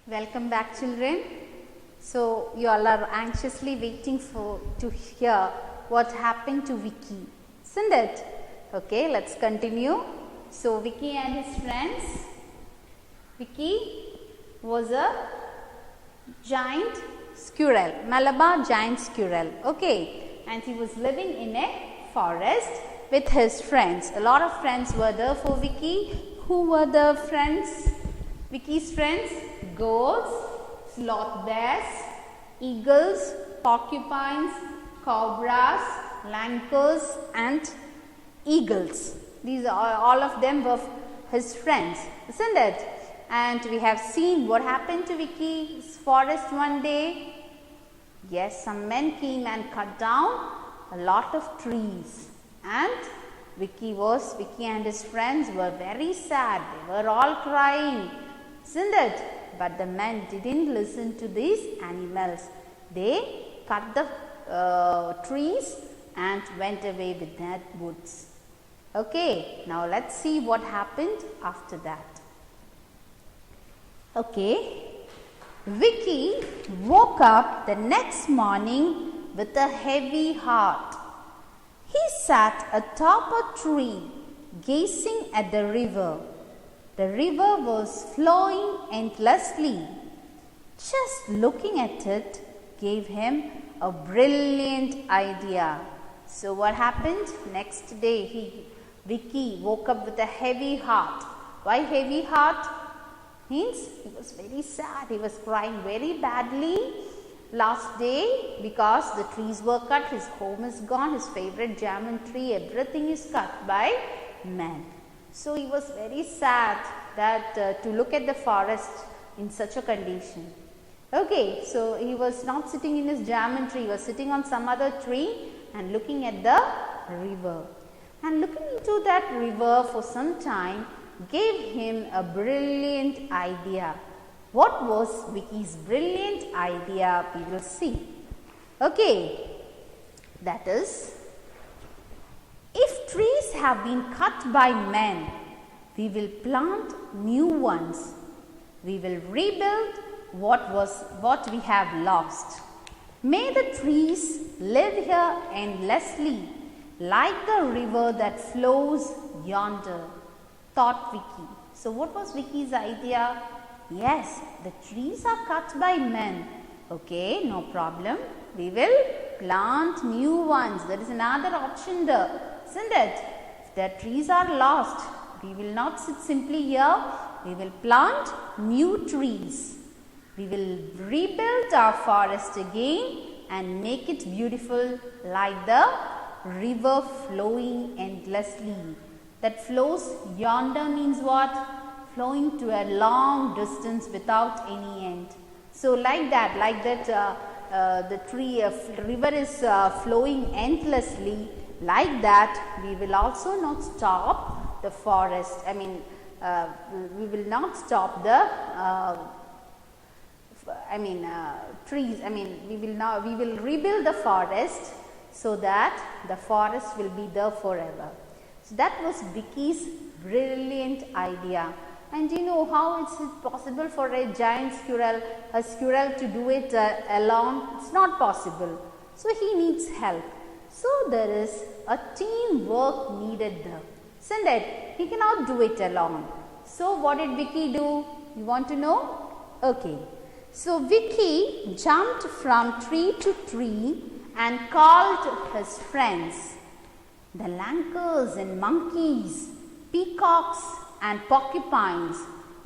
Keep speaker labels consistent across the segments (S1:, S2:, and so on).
S1: Welcome back, children. So you all are anxiously waiting to hear what happened to Vicky, isn't it? Okay, let's continue. So Vicky and his friends. Vicky was a giant squirrel, Malabar giant squirrel. Okay, and he was living in a forest with his friends. A lot of friends were there for Vicky. Who were the friends? Vicky's friends: goats, sloth bears, eagles, porcupines, cobras, lancers, and eagles. These are all of them were his friends, isn't it? And we have seen what happened to Vicky's forest one day. Yes, some men came and cut down a lot of trees, and Vicky and his friends were very sad. They were all crying, isn't it? But the men didn't listen to these animals. They cut the trees and went away with their woods. Okay, now let's see what happened after that. Okay, Vicky woke up the next morning with a heavy heart. He sat atop a tree, gazing at the river. The river was flowing endlessly. Just looking at it gave him a brilliant idea. So what happened? Next day, Vicky woke up with a heavy heart. Why heavy heart? Means he was very sad. He was crying very badly last day because the trees were cut. His home is gone. His favorite jamun tree, everything is cut by men. So he was very sad that to look at the forest in such a condition. Okay, so he was not sitting in his jamun tree. He was sitting on some other tree and looking at the river. And looking into that river for some time gave him a brilliant idea. What was Vicky's brilliant idea? We will see. Okay, that is, if trees have been cut by men, we will plant new ones. We will rebuild what we have lost. May the trees live here endlessly, like the river that flows yonder, thought Vicky. So what was Vicky's idea? Yes, the trees are cut by men. Okay, no problem. We will plant new ones. There is another option there, isn't it? If the trees are lost, we will not sit simply here. We will plant new trees. We will rebuild our forest again and make it beautiful like the river flowing endlessly. That flows yonder means what? Flowing to a long distance without any end. So like that, the river is flowing endlessly. Like that, we will also not stop the forest. We will not stop the trees. We will rebuild the forest so that the forest will be there forever. So that was Vicky's brilliant idea. And you know how it's possible for a giant squirrel, to do it alone? It's not possible. So he needs help. So there is a teamwork needed there, isn't it? He cannot do it alone. So what did Vicky do? You want to know? Okay. So Vicky jumped from tree to tree and called his friends. The lancers and monkeys, peacocks and porcupines,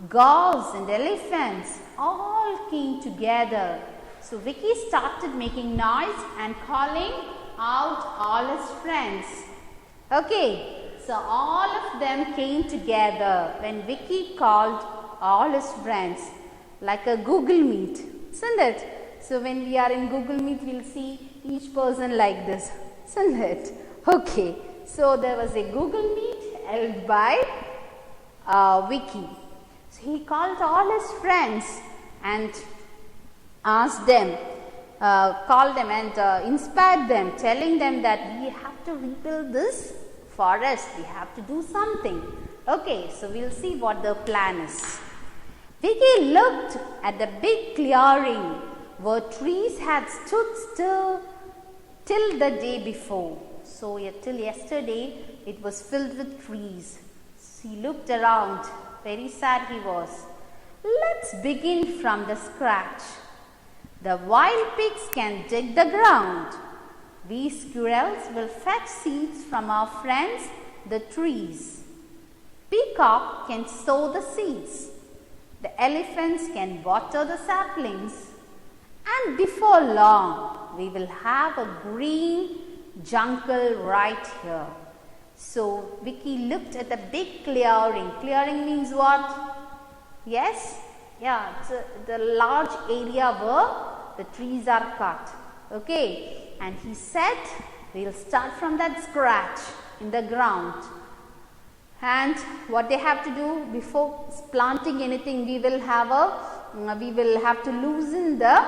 S1: gulls and elephants all came together. So Vicky started making noise and calling out all his friends. Okay, so all of them came together when Vicky called all his friends, like a Google Meet, isn't it? So when we are in Google Meet, we'll see each person like this, isn't it? Okay, so there was a Google Meet held by Vicky. So he called all his friends and asked them, called them and inspired them, telling them that we have to rebuild this forest. We have to do something. Okay, so we'll see what the plan is. Vicky looked at the big clearing where trees had stood still till the day before. So till yesterday it was filled with trees. He looked around. Very sad he was. Let's begin from the scratch. The wild pigs can dig the ground. We squirrels will fetch seeds from our friends, the trees. Peacock can sow the seeds. The elephants can water the saplings. And before long, we will have a green jungle right here. So Vicky looked at the big clearing. Clearing means what? Yes? Yeah, it's the large area where the trees are cut. Okay. And he said, we'll start from that scratch in the ground. And what they have to do before planting anything, we will have to loosen the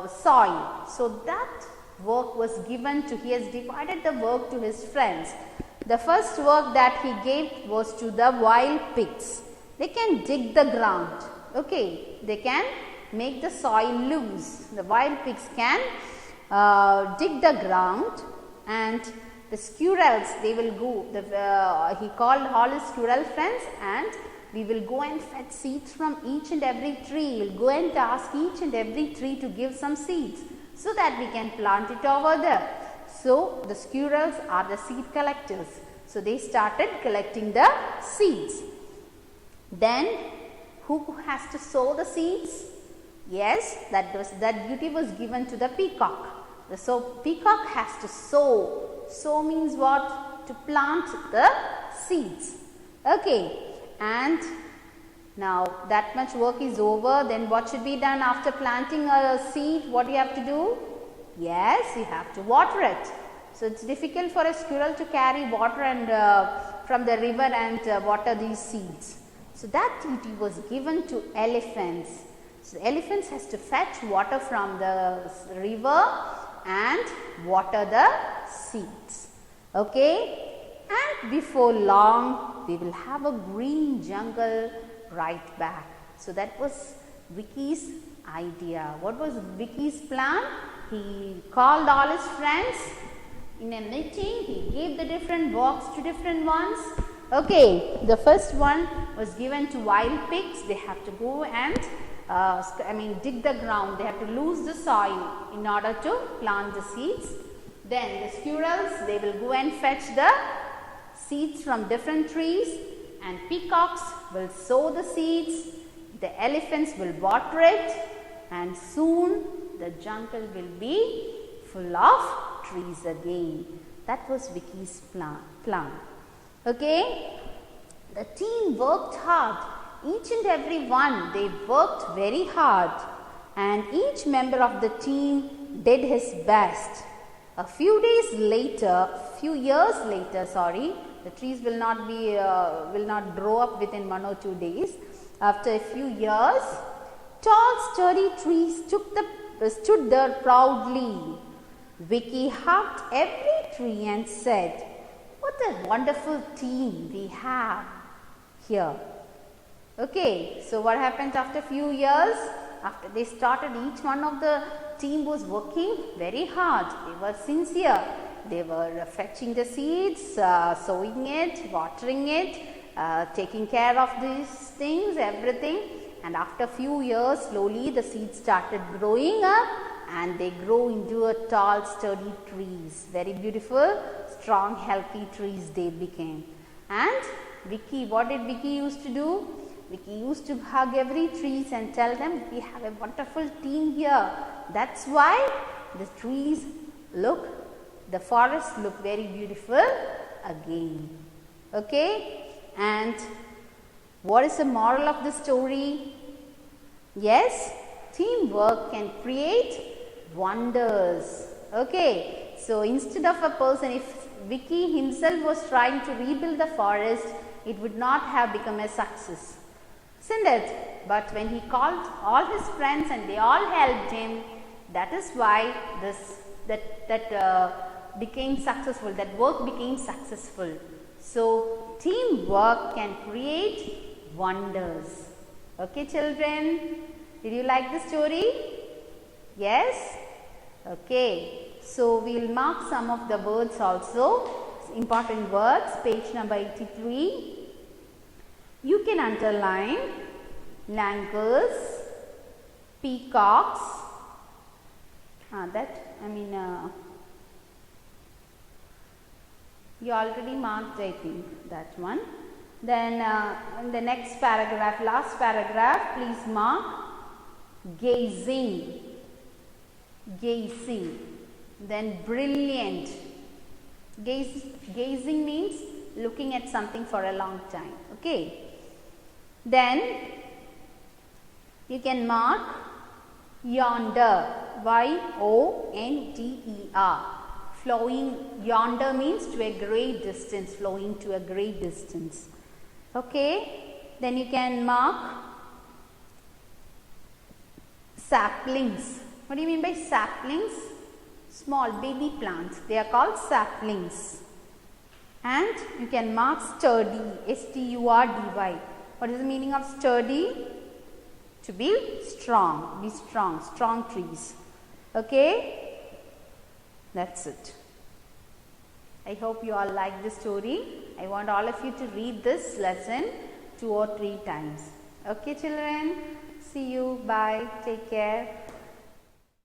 S1: soil. So that work was given to, he has divided the work to his friends. The first work that he gave was to the wild pigs. They can dig the ground. Okay, they can make the soil loose. The wild pigs can dig the ground, and the squirrels, they will go, he called all his squirrel friends, and we will go and fetch seeds from each and every tree. We will go and ask each and every tree to give some seeds so that we can plant it over there. So the squirrels are the seed collectors. So they started collecting the seeds. Then who has to sow the seeds? Yes, that duty was given to the peacock. So peacock has to sow. Sow means what? To plant the seeds. Okay, and now that much work is over. Then what should be done after planting a seed? What do you have to do? Yes, you have to water it. So it's difficult for a squirrel to carry water and from the river and water these seeds. So that duty was given to elephants. So the elephants has to fetch water from the river and water the seeds. Okay, and before long we will have a green jungle right back. So that was Vicky's idea. What was Vicky's plan? He called all his friends in a meeting. He gave the different works to different ones. Okay, the first one was given to wild pigs. They have to go and dig the ground. They have to lose the soil in order to plant the seeds. Then the squirrels, they will go and fetch the seeds from different trees, and peacocks will sow the seeds. The elephants will water it, and soon the jungle will be full of trees again. That was Vicky's plan. Okay, the team worked hard. Each and every one, they worked very hard, and each member of the team did his best. A few years later, the trees will not grow up within 1 or 2 days. After a few years, tall sturdy trees stood there proudly. Vicky hugged every tree and said, "What a wonderful team we have here." Okay, so what happened after a few years? After they started, each one of the team was working very hard. They were sincere. They were fetching the seeds, sowing it, watering it, taking care of these things, everything. And after a few years, slowly the seeds started growing up, and they grow into a tall, sturdy trees. Very beautiful, strong, healthy trees they became. And Vicky, what did Vicky used to do? Vicky used to hug every tree and tell them, "We have a wonderful team here." That's why the trees the forest look very beautiful again. Okay, and what is the moral of the story? Yes, teamwork can create wonders. Okay, so instead of a person, if Vicky himself was trying to rebuild the forest, it would not have become a success, isn't it? But when he called all his friends and they all helped him, that is why that became successful. That work became successful. So teamwork can create wonders. Okay children, did you like the story? Yes? Okay, so we will mark some of the words also, important words, page number 83. You can underline langurs, peacocks, you already marked, I think, that one. Then in the next paragraph, last paragraph, please mark gazing, gazing. Then brilliant. Gazing means looking at something for a long time. Okay. Then you can mark yonder, Y-O-N-D-E-R. Flowing, yonder means to a great distance, flowing to a great distance. Okay. Then you can mark saplings. What do you mean by saplings? Small baby plants. They are called saplings. And you can mark sturdy, S-T-U-R-D-Y. What is the meaning of sturdy? To be strong, strong trees. Okay? That's it. I hope you all like the story. I want all of you to read this lesson 2 or 3 times. Okay children? See you. Bye. Take care.